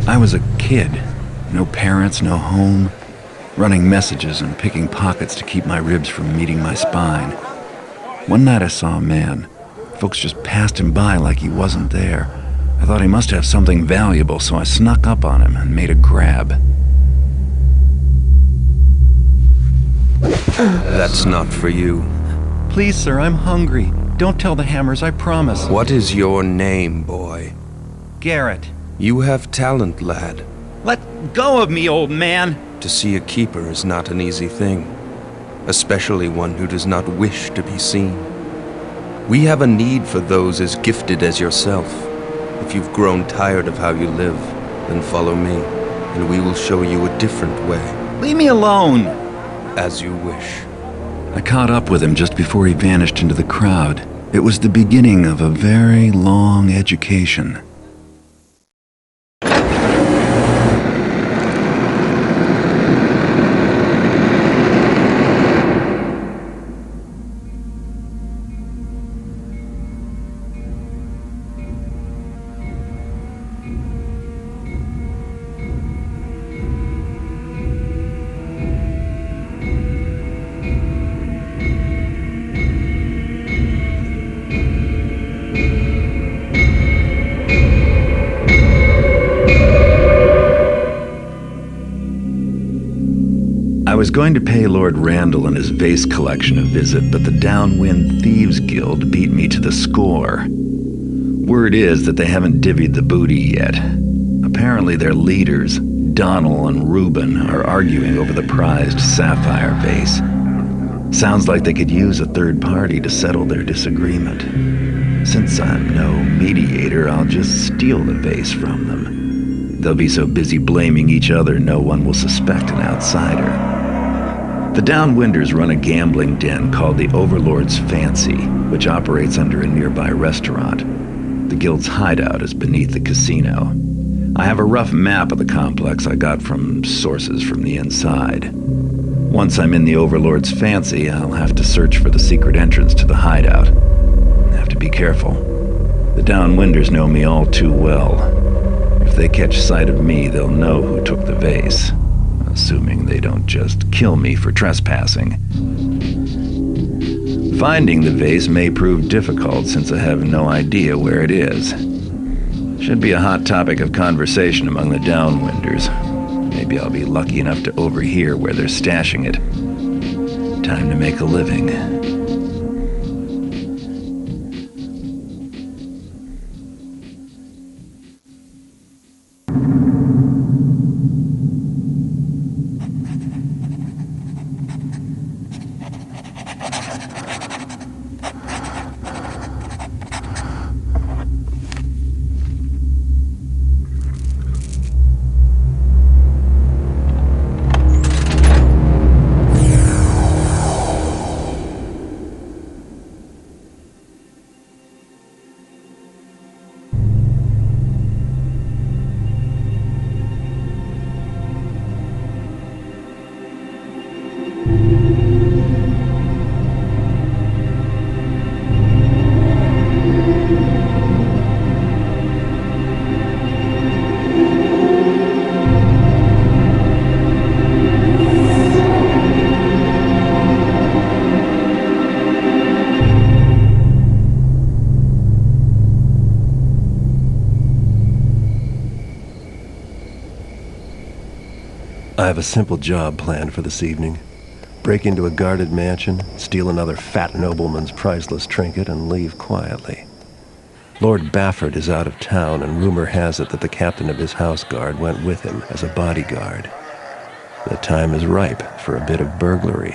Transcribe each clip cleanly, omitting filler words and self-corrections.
I was a kid. No parents, no home. Running messages and picking pockets to keep my ribs from meeting my spine. One night I saw a man. Folks just passed him by like he wasn't there. I thought he must have something valuable, so I snuck up on him and made a grab. That's not for you. Please, sir, I'm hungry. Don't tell the Hammers, I promise. What is your name, boy? Garrett. You have talent, lad. Let go of me, old man! To see a keeper is not an easy thing, especially one who does not wish to be seen. We have a need for those as gifted as yourself. If you've grown tired of how you live, then follow me, and we will show you a different way. Leave me alone! As you wish. I caught up with him just before he vanished into the crowd. It was the beginning of a very long education. I was going to pay Lord Randall and his vase collection a visit, but the Downwind Thieves Guild beat me to the score. Word is that they haven't divvied the booty yet. Apparently their leaders, Donald and Reuben, are arguing over the prized sapphire vase. Sounds like they could use a third party to settle their disagreement. Since I'm no mediator, I'll just steal the vase from them. They'll be so busy blaming each other, no one will suspect an outsider. The Downwinders run a gambling den called the Overlord's Fancy, which operates under a nearby restaurant. The guild's hideout is beneath the casino. I have a rough map of the complex I got from sources from the inside. Once I'm in the Overlord's Fancy, I'll have to search for the secret entrance to the hideout. I have to be careful. The Downwinders know me all too well. If they catch sight of me, they'll know who took the vase. Assuming they don't just kill me for trespassing. Finding the vase may prove difficult since I have no idea where it is. Should be a hot topic of conversation among the Downwinders. Maybe I'll be lucky enough to overhear where they're stashing it. Time to make a living. I have a simple job planned for this evening. Break into a guarded mansion, steal another fat nobleman's priceless trinket, and leave quietly. Lord Bafford is out of town, and rumor has it that the captain of his house guard went with him as a bodyguard. The time is ripe for a bit of burglary.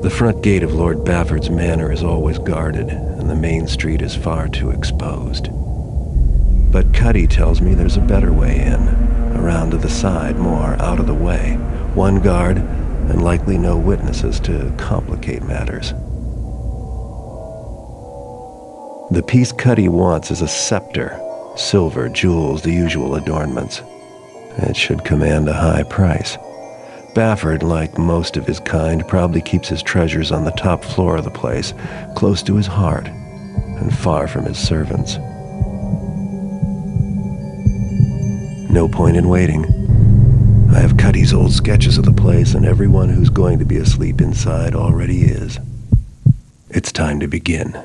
The front gate of Lord Bafford's manor is always guarded, and the main street is far too exposed. But Cuddy tells me there's a better way in, around to the side, more out of the way. One guard, and likely no witnesses to complicate matters. The piece Cuddy wants is a scepter. Silver, jewels, the usual adornments. It should command a high price. Bafford, like most of his kind, probably keeps his treasures on the top floor of the place, close to his heart, and far from his servants. No point in waiting. I have Cuddy's old sketches of the place, and everyone who's going to be asleep inside already is. It's time to begin.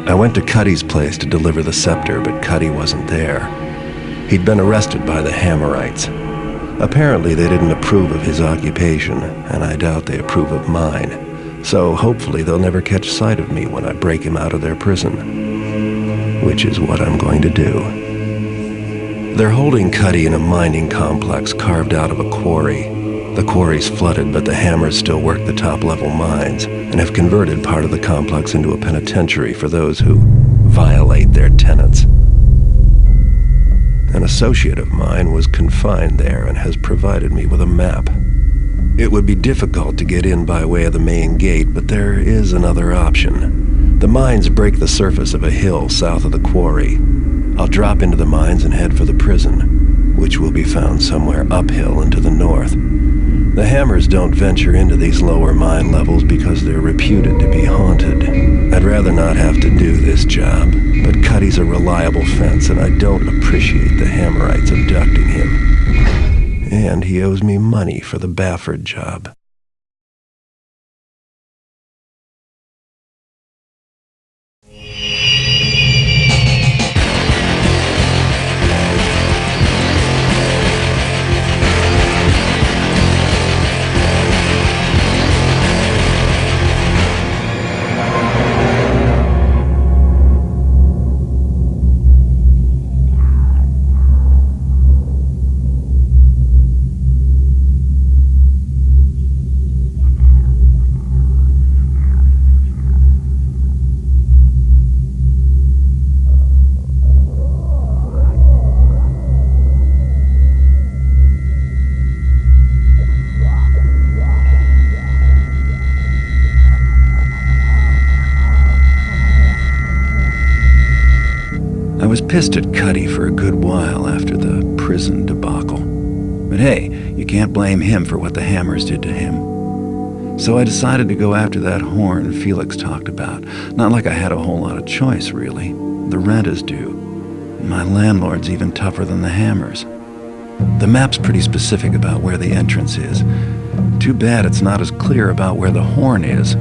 I went to Cuddy's place to deliver the scepter, but Cuddy wasn't there. He'd been arrested by the Hammerites. Apparently they didn't approve of his occupation, and I doubt they approve of mine. So hopefully they'll never catch sight of me when I break him out of their prison. Which is what I'm going to do. They're holding Cuddy in a mining complex carved out of a quarry. The quarry's flooded, but the Hammers still work the top-level mines and have converted part of the complex into a penitentiary for those who violate their tenets. An associate of mine was confined there and has provided me with a map. It would be difficult to get in by way of the main gate, but there is another option. The mines break the surface of a hill south of the quarry. I'll drop into the mines and head for the prison, which will be found somewhere uphill and to the north. The Hammers don't venture into these lower mine levels because they're reputed to be haunted. I'd rather not have to do this job, but Cuddy's a reliable fence, and I don't appreciate the Hammerites abducting him. And he owes me money for the Bafford job. I was pissed at Cuddy for a good while after the prison debacle. But hey, you can't blame him for what the Hammers did to him. So I decided to go after that horn Felix talked about. Not like I had a whole lot of choice, really. The rent is due. My landlord's even tougher than the Hammers. The map's pretty specific about where the entrance is. Too bad it's not as clear about where the horn is.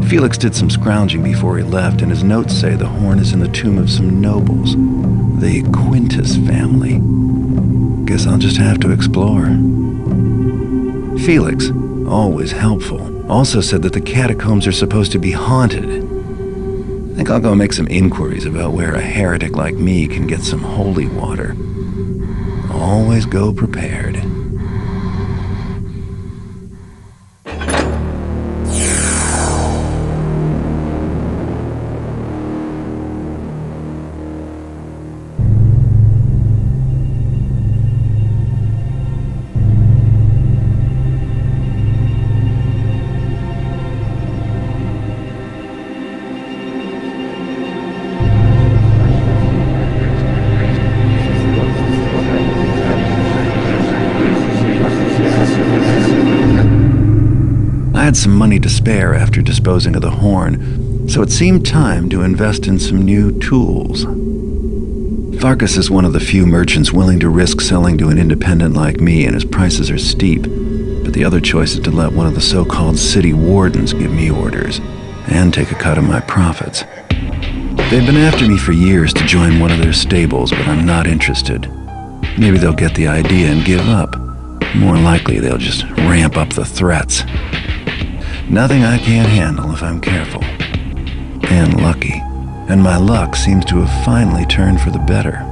Felix did some scrounging before he left, and his notes say the horn is in the tomb of some nobles, the Quintus family. Guess I'll just have to explore. Felix, always helpful, also said that the catacombs are supposed to be haunted. I think I'll go make some inquiries about where a heretic like me can get some holy water. Always go prepared. I had some money to spare after disposing of the horn, so it seemed time to invest in some new tools. Farkas is one of the few merchants willing to risk selling to an independent like me, and his prices are steep. but the other choice is to let one of the so-called city wardens give me orders and take a cut of my profits. They've been after me for years to join one of their stables, but I'm not interested. Maybe they'll get the idea and give up. More likely, they'll just ramp up the threats. Nothing I can't handle if I'm careful. And lucky. And my luck seems to have finally turned for the better.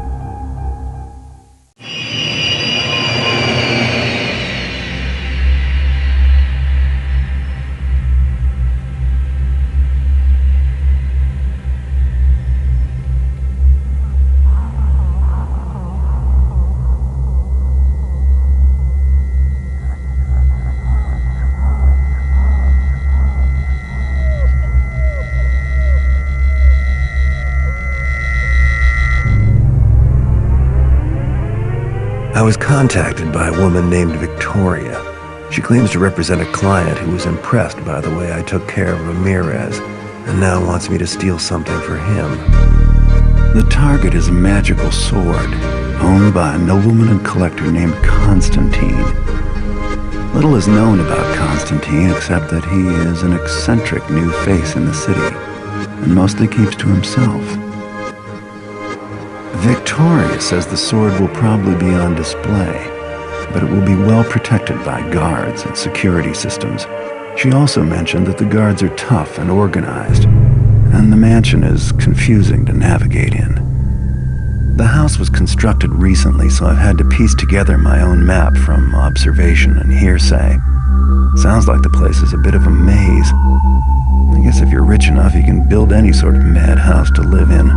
I was contacted by a woman named Victoria. She claims to represent a client who was impressed by the way I took care of Ramirez, and now wants me to steal something for him. The target is a magical sword, owned by a nobleman and collector named Constantine. Little is known about Constantine except that he is an eccentric new face in the city, and mostly keeps to himself. Victoria says the sword will probably be on display, but it will be well protected by guards and security systems. She also mentioned that the guards are tough and organized, and the mansion is confusing to navigate in. The house was constructed recently, so I've had to piece together my own map from observation and hearsay. Sounds like the place is a bit of a maze. I guess if you're rich enough, you can build any sort of madhouse to live in.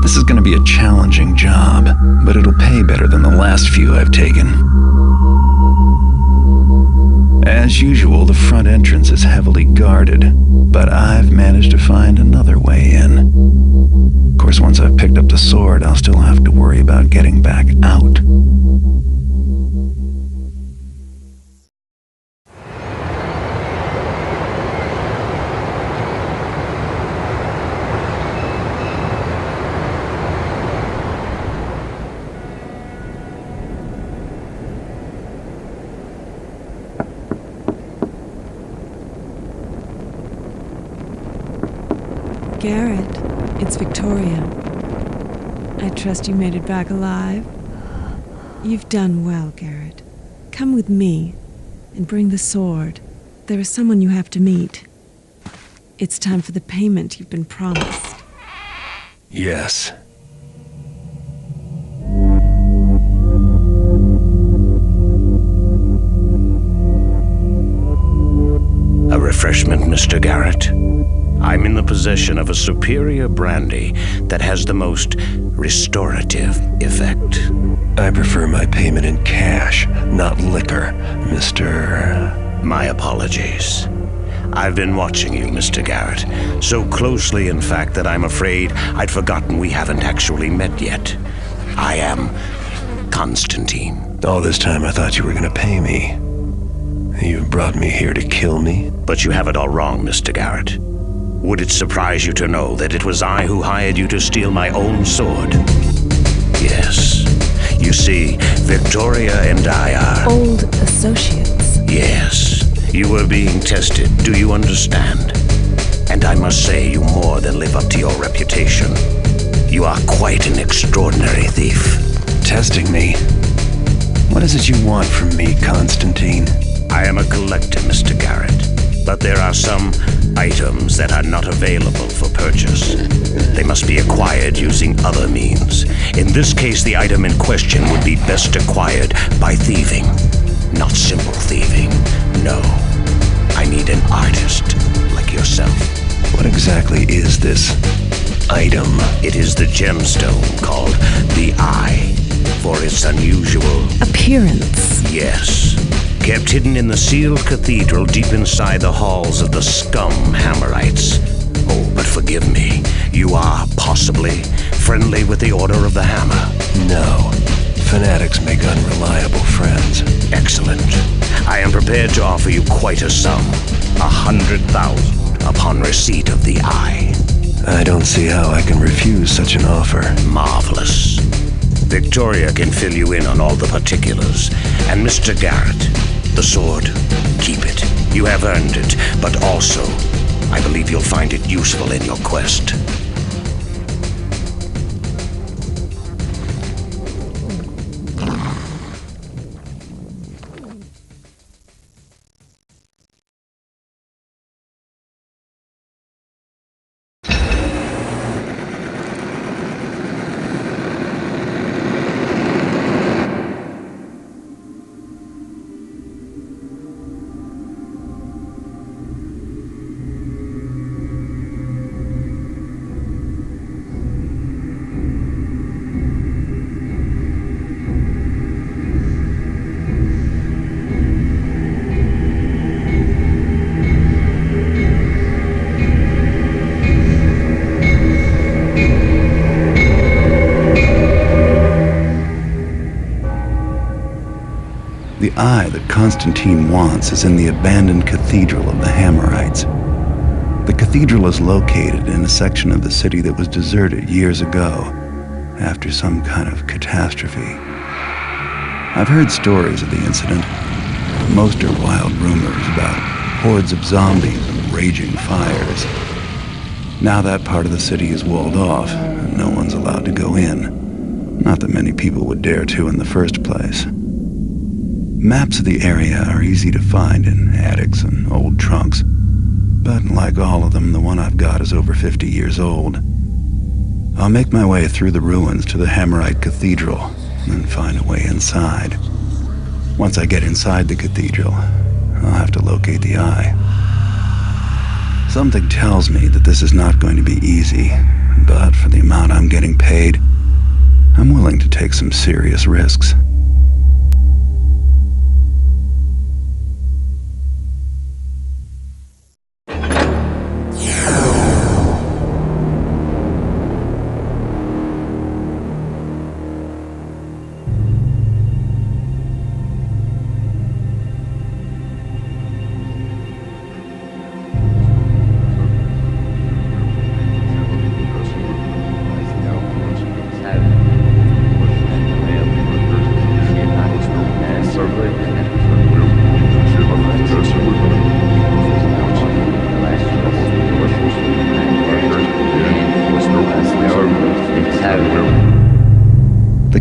This is going to be a challenging job, but it'll pay better than the last few I've taken. As usual, the front entrance is heavily guarded, but I've managed to find another way in. Of course, once I've picked up the sword, I'll still have to worry about getting back out. Garrett, it's Victoria. I trust you made it back alive. You've done well, Garrett. Come with me and bring the sword. There is someone you have to meet. It's time for the payment you've been promised. Yes. A refreshment, Mr. Garrett. I'm in the possession of a superior brandy that has the most restorative effect. I prefer my payment in cash, not liquor, Mr. My apologies. I've been watching you, Mr. Garrett, so closely, in fact, that I'm afraid I'd forgotten we haven't actually met yet. I am Constantine. All this time I thought you were going to pay me. You've brought me here to kill me? But you have it all wrong, Mr. Garrett. Would it surprise you to know that it was I who hired you to steal my own sword? Yes. You see, Victoria and I are... Old associates. Yes. You were being tested, do you understand? And I must say you more than live up to your reputation. You are quite an extraordinary thief. Testing me? What is it you want from me, Constantine? I am a collector, Mr. Garrett. But there are some items that are not available for purchase. They must be acquired using other means. In this case, the item in question would be best acquired by thieving. Not simple thieving, no. I need an artist like yourself. What exactly is this item? It is the gemstone called the Eye, for its unusual appearance. Yes. Kept hidden in the sealed cathedral deep inside the halls of the scum Hammerites. Oh, but forgive me. You are possibly friendly with the Order of the Hammer. No. Fanatics make unreliable friends. Excellent. I am prepared to offer you quite a sum. 100,000 upon receipt of the Eye. I don't see how I can refuse such an offer. Marvelous. Victoria can fill you in on all the particulars. And Mr. Garrett, The sword, keep it. You have earned it, but also, I believe you'll find it useful in your quest. The eye that Constantine wants is in the abandoned cathedral of the Hammerites. The cathedral is located in a section of the city that was deserted years ago, after some kind of catastrophe. I've heard stories of the incident. Most are wild rumors about hordes of zombies and raging fires. Now that part of the city is walled off, and no one's allowed to go in. Not that many people would dare to in the first place. Maps of the area are easy to find in attics and old trunks, but like all of them, the one I've got is over 50 years old. I'll make my way through the ruins to the Hammerite Cathedral and find a way inside. Once I get inside the cathedral, I'll have to locate the eye. Something tells me that this is not going to be easy, but for the amount I'm getting paid, I'm willing to take some serious risks.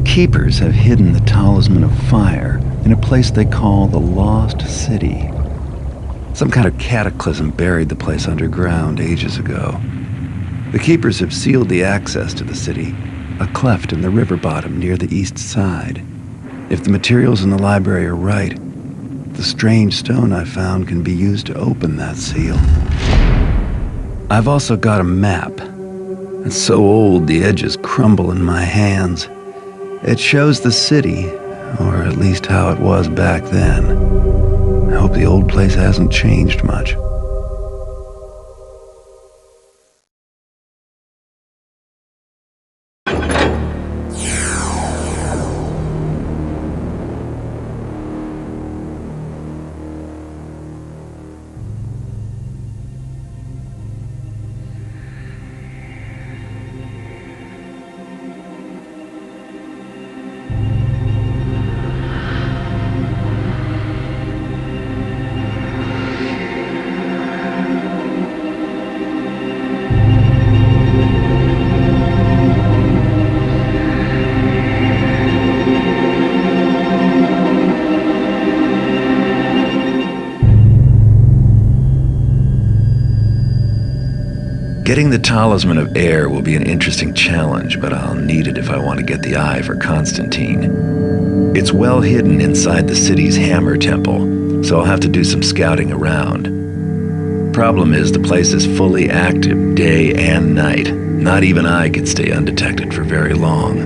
Keepers have hidden the talisman of fire in a place they call the Lost City. Some kind of cataclysm buried the place underground ages ago. The Keepers have sealed the access to the city, a cleft in the river bottom near the east side. If the materials in the library are right, the strange stone I found can be used to open that seal. I've also got a map. It's so old the edges crumble in my hands. It shows the city, or at least how it was back then. I hope the old place hasn't changed much. Getting the Talisman of Air will be an interesting challenge, but I'll need it if I want to get the eye for Constantine. It's well hidden inside the city's Hammer Temple, so I'll have to do some scouting around. Problem is, the place is fully active day and night. Not even I can stay undetected for very long.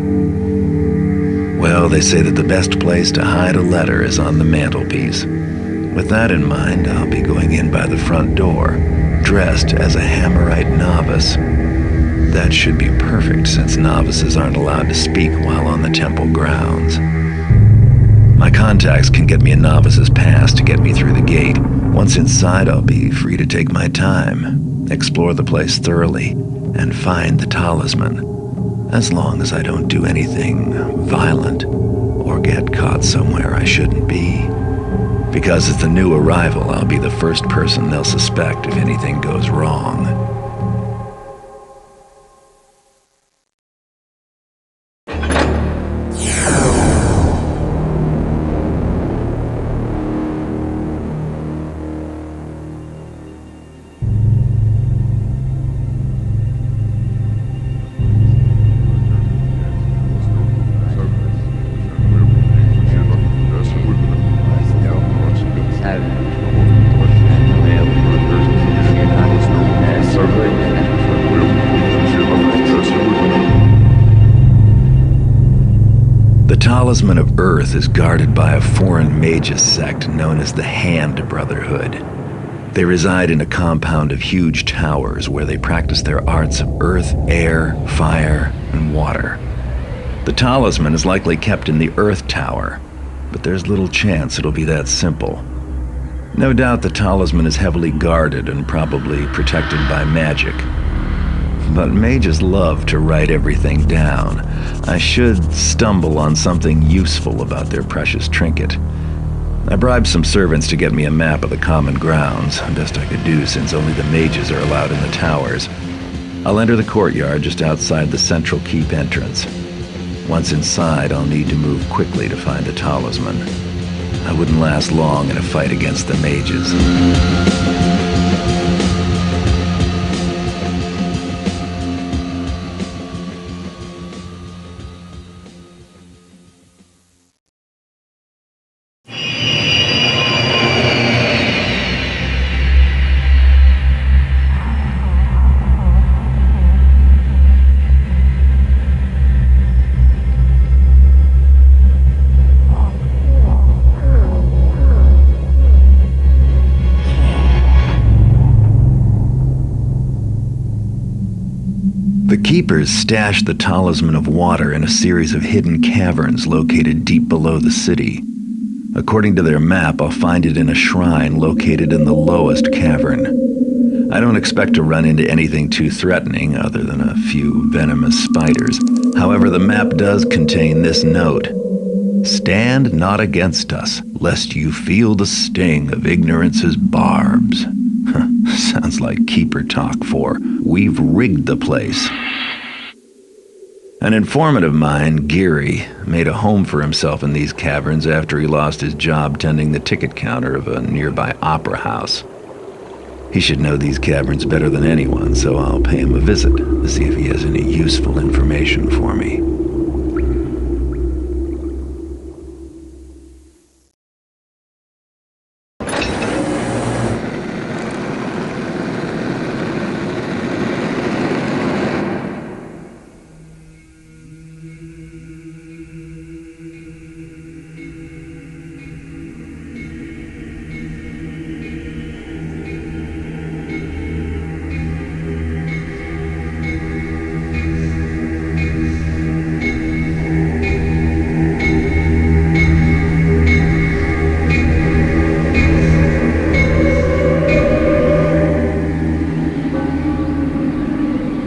Well, they say that the best place to hide a letter is on the mantelpiece. With that in mind, I'll be going in by the front door, dressed as a Hammerite novice. That should be perfect, since novices aren't allowed to speak while on the temple grounds. My contacts can get me a novice's pass to get me through the gate. Once inside, I'll be free to take my time, explore the place thoroughly, and find the talisman, as long as I don't do anything violent or get caught somewhere I shouldn't be. Because as the new arrival, I'll be the first person they'll suspect if anything goes wrong. The Talisman of Earth is guarded by a foreign magus sect known as the Hand Brotherhood. They reside in a compound of huge towers where they practice their arts of earth, air, fire, and water. The talisman is likely kept in the Earth Tower, but there's little chance it'll be that simple. No doubt the talisman is heavily guarded and probably protected by magic. But mages love to write everything down. I should stumble on something useful about their precious trinket. I bribed some servants to get me a map of the common grounds, best I could do since only the mages are allowed in the towers. I'll enter the courtyard just outside the central keep entrance. Once inside, I'll need to move quickly to find the talisman. I wouldn't last long in a fight against the mages. The Keepers stashed the Talisman of Water in a series of hidden caverns located deep below the city. According to their map, I'll find it in a shrine located in the lowest cavern. I don't expect to run into anything too threatening other than a few venomous spiders. However, the map does contain this note: "Stand not against us, lest you feel the sting of ignorance's barbs." Sounds like Keeper talk for "we've rigged the place." An informant of mine, Geary, made a home for himself in these caverns after he lost his job tending the ticket counter of a nearby opera house. He should know these caverns better than anyone, so I'll pay him a visit to see if he has any useful information for me.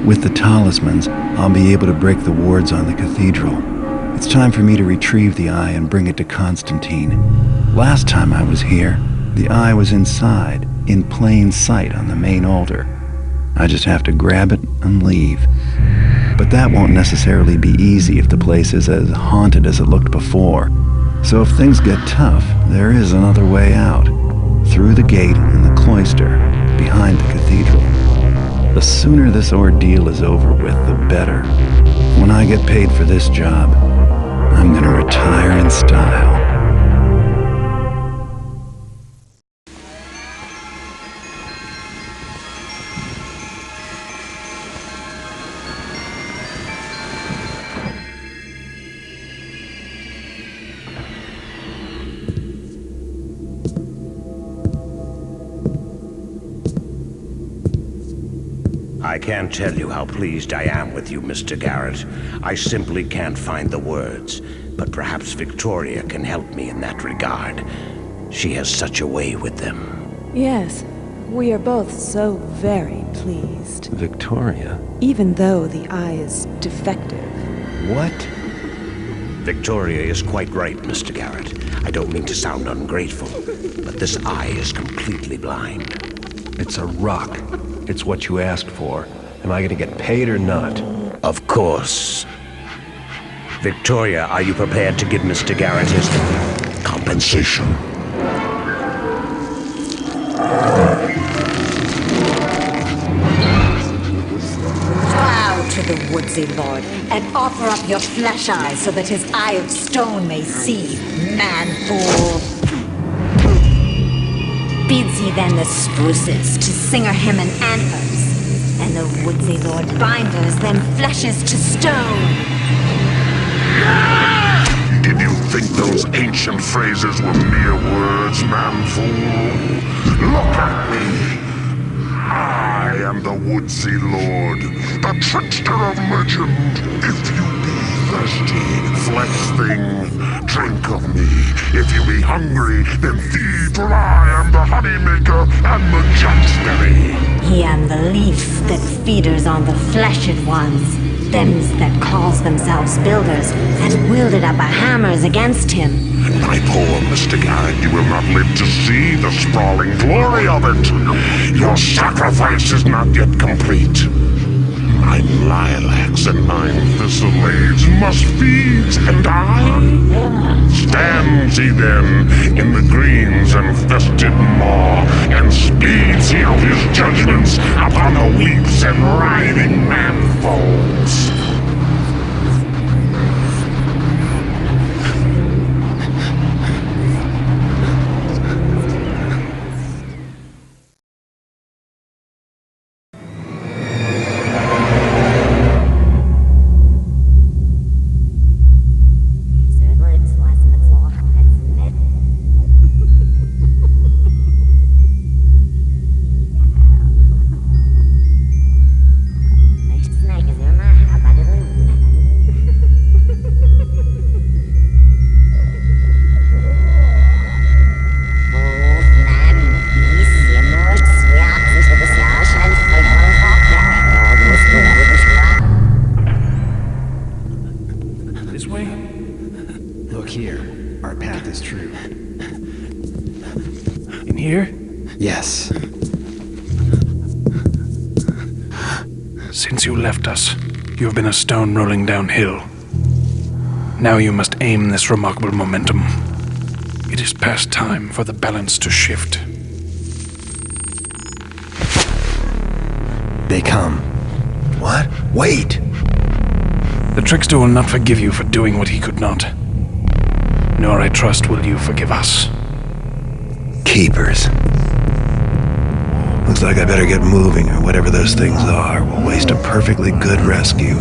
With the talismans, I'll be able to break the wards on the cathedral. It's time for me to retrieve the eye and bring it to Constantine. Last time I was here, the eye was inside, in plain sight on the main altar. I just have to grab it and leave. But that won't necessarily be easy if the place is as haunted as it looked before. So if things get tough, there is another way out. Through the gate in the cloister, behind the cathedral. The sooner this ordeal is over with, the better. When I get paid for this job, I'm gonna retire in style. I can't tell you how pleased I am with you, Mr. Garrett. I simply can't find the words. But perhaps Victoria can help me in that regard. She has such a way with them. Yes, we are both so very pleased. Victoria? Even though the eye is defective. What? Victoria is quite right, Mr. Garrett. I don't mean to sound ungrateful, but this eye is completely blind. It's a rock. It's what you asked for. Am I gonna get paid or not? Of course. Victoria, are you prepared to give Mr. Garrett his compensation? Bow to the woodsy lord, and offer up your flesh eyes so that his eye of stone may see, man-fool. Bids he then the spruces to singer him in antlers, and the woodsy lord binders them fleshes to stone. Did you think those ancient phrases were mere words, man-fool? Look at me! I am the woodsy lord, the trickster of legend. If you be thirsty, flesh thing, drink of me. If you be hungry, then feed, for I am the honey maker and the juxberry. He am the leaf that feeders on the fleshed ones, thems that calls themselves builders, and wielded up a hammers against him. My poor Mr. Garrett, you will not live to see the sprawling glory of it. Your sacrifice is not yet complete. 9 lilacs and 9 thistleblades must feed, and I? Stands he then in the greens and fested maw, and speeds he out his judgments upon the weeps and writhing man-folds. Yes. Since you left us, you have been a stone rolling downhill. Now you must aim this remarkable momentum. It is past time for the balance to shift. They come. What? Wait! The trickster will not forgive you for doing what he could not. Nor, I trust, will you forgive us. Keepers. Looks like I better get moving, or whatever those things are will waste a perfectly good rescue.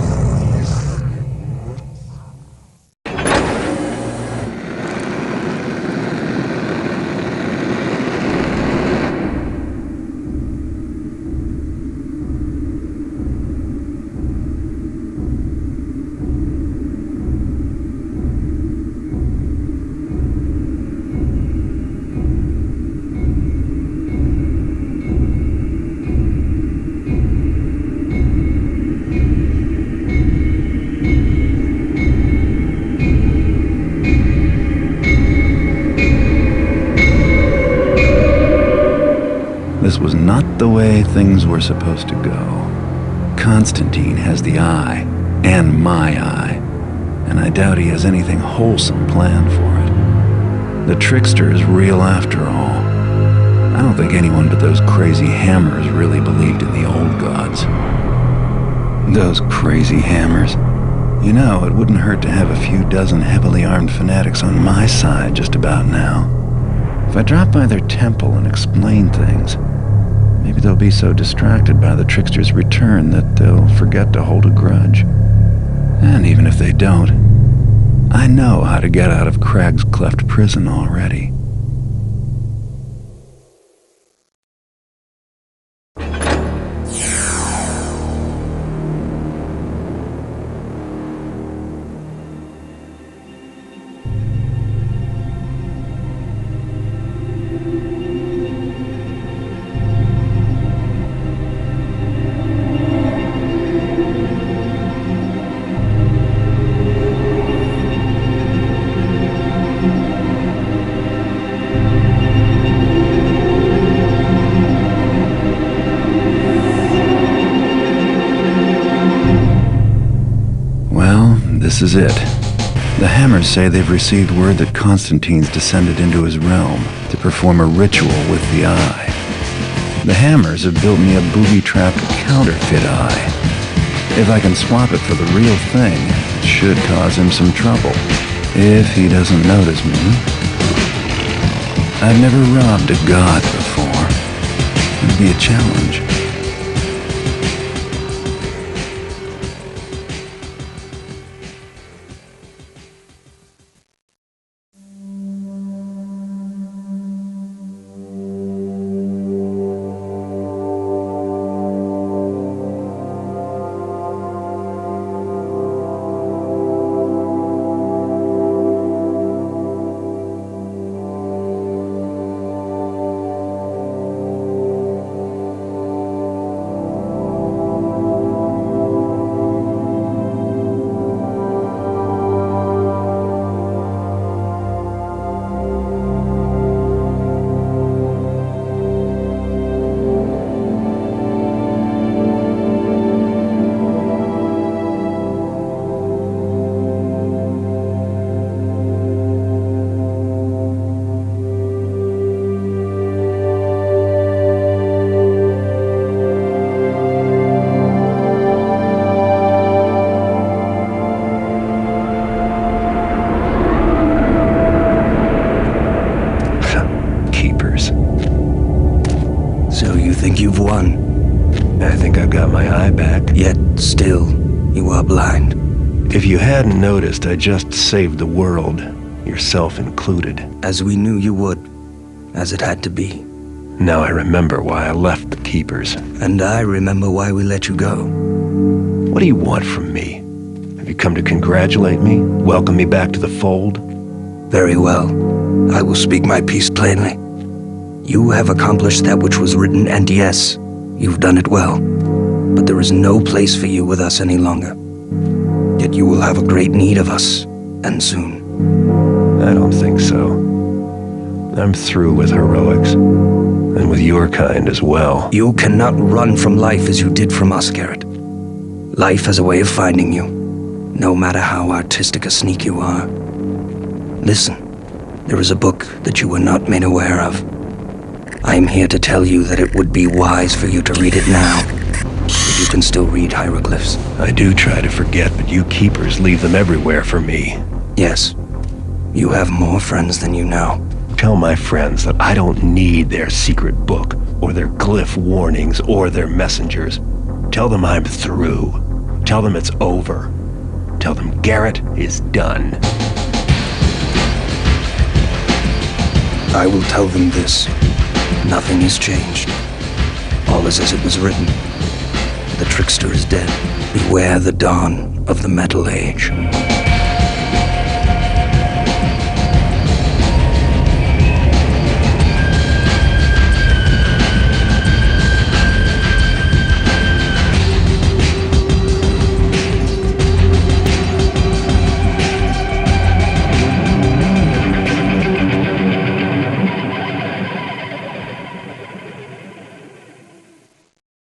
This was not the way things were supposed to go. Constantine has the eye, and my eye, and I doubt he has anything wholesome planned for it. The trickster is real after all. I don't think anyone but those crazy hammers really believed in the old gods. Those crazy hammers. You know, it wouldn't hurt to have a few dozen heavily armed fanatics on my side just about now. If I drop by their temple and explain things, maybe they'll be so distracted by the trickster's return that they'll forget to hold a grudge. And even if they don't, I know how to get out of Crag's Cleft prison already. This is it. The Hammers say they've received word that Constantine's descended into his realm to perform a ritual with the Eye. The Hammers have built me a booby-trapped counterfeit Eye. If I can swap it for the real thing, it should cause him some trouble. If he doesn't notice me. I've never robbed a god before. It'd be a challenge. Think you've won? I think I've got my eye back. Yet, still, you are blind. If you hadn't noticed, I just saved the world, yourself included. As we knew you would, as it had to be. Now I remember why I left the Keepers. And I remember why we let you go. What do you want from me? Have you come to congratulate me? Welcome me back to the fold? Very well. I will speak my piece plainly. You have accomplished that which was written, and yes, you've done it well. But there is no place for you with us any longer. Yet you will have a great need of us, and soon. I don't think so. I'm through with heroics, and with your kind as well. You cannot run from life as you did from us, Garrett. Life has a way of finding you, no matter how artistic a sneak you are. Listen, there is a book that you were not made aware of. I am here to tell you that it would be wise for you to read it now, if you can still read hieroglyphs. I do try to forget, but you Keepers leave them everywhere for me. Yes, you have more friends than you know. Tell my friends that I don't need their secret book, or their glyph warnings, or their messengers. Tell them I'm through. Tell them it's over. Tell them Garrett is done. I will tell them this. Nothing has changed. All is as it was written. The trickster is dead. Beware the dawn of the Metal Age.